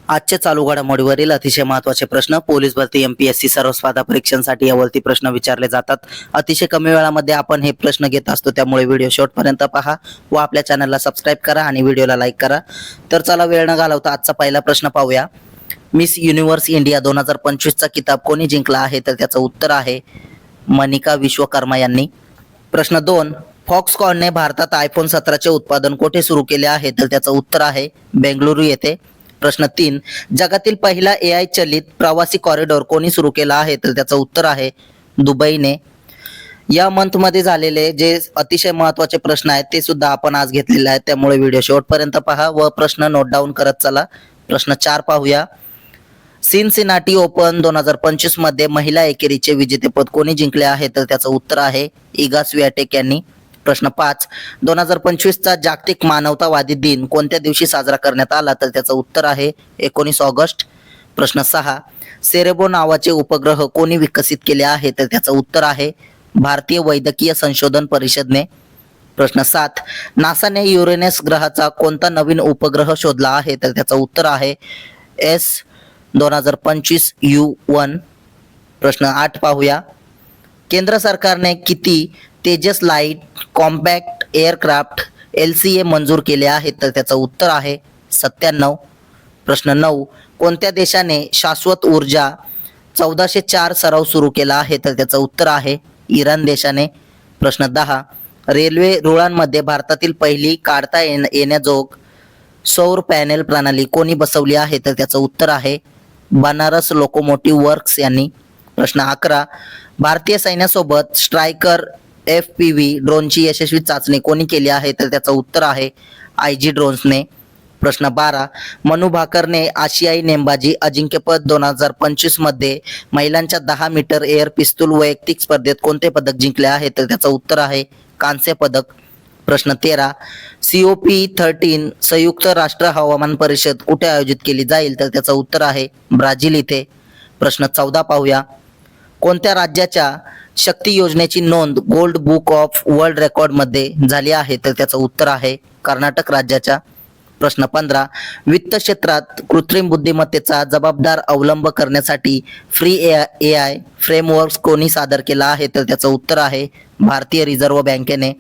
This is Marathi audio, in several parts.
आजच्या चालू घडामोडीवरील अतिशय महत्त्वाचे प्रश्न पोलीस भरती एमपीएससी सर्व स्पर्धा परीक्षांसाठी यावरती प्रश्न विचारले जातात. अतिशय कमी वेळामध्ये आपण हे प्रश्न घेत असतो, त्यामुळे व्हिडिओ शेवटपर्यंत पहा व आपल्या चॅनलला सबस्क्राईब करा आणि व्हिडिओला लाईक करा. तर चला वेळ न घालवता आजचा पहिला प्रश्न पाहूया. मिस युनिव्हर्स इंडिया 2025 चा किताब कोणी जिंकला आहे? तर त्याचं उत्तर आहे मनिका विश्वकर्मा यांनी. प्रश्न 2, फॉक्सकॉनने भारतात आयफोन 17 चे उत्पादन कोठे सुरू केले आहे? तर त्याचं उत्तर आहे बेंगळुरू येथे. प्रश्न 3, जगातील पहिला AI चलित प्रवासी कॉरिडॉर कोणी सुरू केला आहे? तर त्याचं उत्तर आहे दुबईने. या मंथमध्ये झालेले जे अतिशय महत्त्वाचे प्रश्न आहेत ते सुद्धा आपण आज घेतलेले आहेत, त्यामुळे व्हिडिओ शेवटपर्यंत पहा व प्रश्न नोट डाऊन करत चला. प्रश्न 4 पाहूया. सिनसिनाटी ओपन 2025 मध्ये महिला एकेरीचे विजेतेपद कोणी जिंकले आहे? तर त्याचं उत्तर आहे इगा स्वियाटेक यांनी. प्रश्न 5, 2025 चा जागतिक मानवतावादी दिन कोणत्या दिवशी साजरा करण्यात आला? तर त्याचं उत्तर आहे 19 ऑगस्ट. प्रश्न 6, सेरेबो नावाचे उपग्रह कोणी विकसित केले आहे? तर त्याचं उत्तर आहे भारतीय वैद्यकीय संशोधन परिषदने. प्रश्न 7, नासाने युरेनस ग्रहाचा कोणता नवीन उपग्रह शोधला आहे? तर त्याचं उत्तर आहे S-2025 U1. प्रश्न 8 पाहूया. केंद्र सरकारने किती Tejas light compact aircraft LCA मंजूर केले आहेत? तर त्याचं उत्तर आहे 97. प्रश्न 9, कोणत्या देशाने शाश्वत ऊर्जा 1404 सराव सुरू केला आहे? तर त्याचं उत्तर आहे इराण देशाने. प्रश्न 10, रेल्वे रुळांमध्ये भारतातील पहिली काढता येण्याजोग सौर पॅनेल प्रणाली कोणी बसवली आहे? तर त्याचं उत्तर आहे बनारस लोकोमोटिव्ह वर्क्स यांनी. प्रश्न 11, भारतीय सैन्यासोबत स्ट्रायकर FPV ड्रोनची यशस्वी चाचणी कोणी केली आहे? तर त्याचं उत्तर आहे IG ड्रोन्सने. प्रश्न 12, मनू भाकरने आशियाई नेमबाजी अजिंक्यपद 2025 मध्ये महिलांच्या 10 मीटर एअर पिस्तूल वैयक्तिक स्पर्धेत कोणते पदक जिंकले आहे? तर त्याचं उत्तर आहे कांस्य पदक. प्रश्न 13, COP13 संयुक्त राष्ट्र हवामान परिषद कुठे आयोजित केली जाईल? तर त्याचं उत्तर आहे ब्राझील इथे. प्रश्न 14 पाहूया. कोणत्या राज्याच्या शक्ती योजनेची नोंद gold book of world record मध्ये झाली आहे? तर त्याचं उत्तर आहे कर्नाटक राज्याच्या. प्रश्न 15, वित्त क्षेत्रात कृत्रिम बुद्धिमत्तेचा जबाबदार अवलंब करण्यासाठी फ्री AI फ्रेमवर्क कोणी सादर केला आहे? तर त्याचं उत्तर आहे भारतीय रिझर्व्ह बँकेने.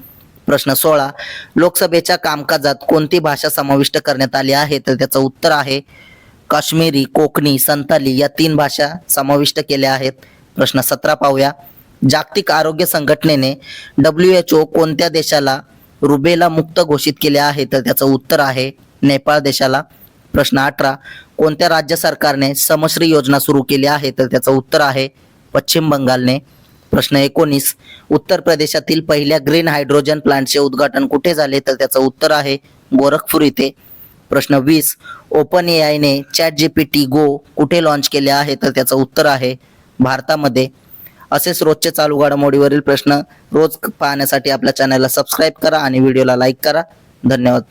प्रश्न 16, लोकसभेच्या कामकाजात कोणती भाषा समाविष्ट करण्यात आली आहे? तर त्याचं उत्तर आहे काश्मीरी, कोकणी, संताली या 3 भाषा समाविष्ट केल्या आहेत. प्रश्न 17 पाहूया. जागतिक आरोग्य संघटनेने WHO कोणत्या देशाला रुबेला मुक्त घोषित केले आहे? तर त्याचं उत्तर आहे नेपाळ देशाला. प्रश्न 18, कोणत्या राज्य सरकारने समश्री योजना सुरू केली आहे? तर त्याचं उत्तर आहे पश्चिम बंगालने. प्रश्न 19, उत्तर प्रदेशातील पहिल्या ग्रीन हायड्रोजन प्लांटचे उद्घाटन कुठे झाले? तर त्याचं उत्तर आहे गोरखपूर इथे. प्रश्न 20, ओपन AIने ChatGPT Go कुठे लॉन्च केले आहे? तर त्याचं उत्तर आहे भारतामध्ये. असेच रोजचे चालू घडामोडीवरील प्रश्न रोज पाहण्यासाठी आपल्या चॅनलला सबस्क्राईब करा आणि व्हिडिओला लाईक करा. धन्यवाद.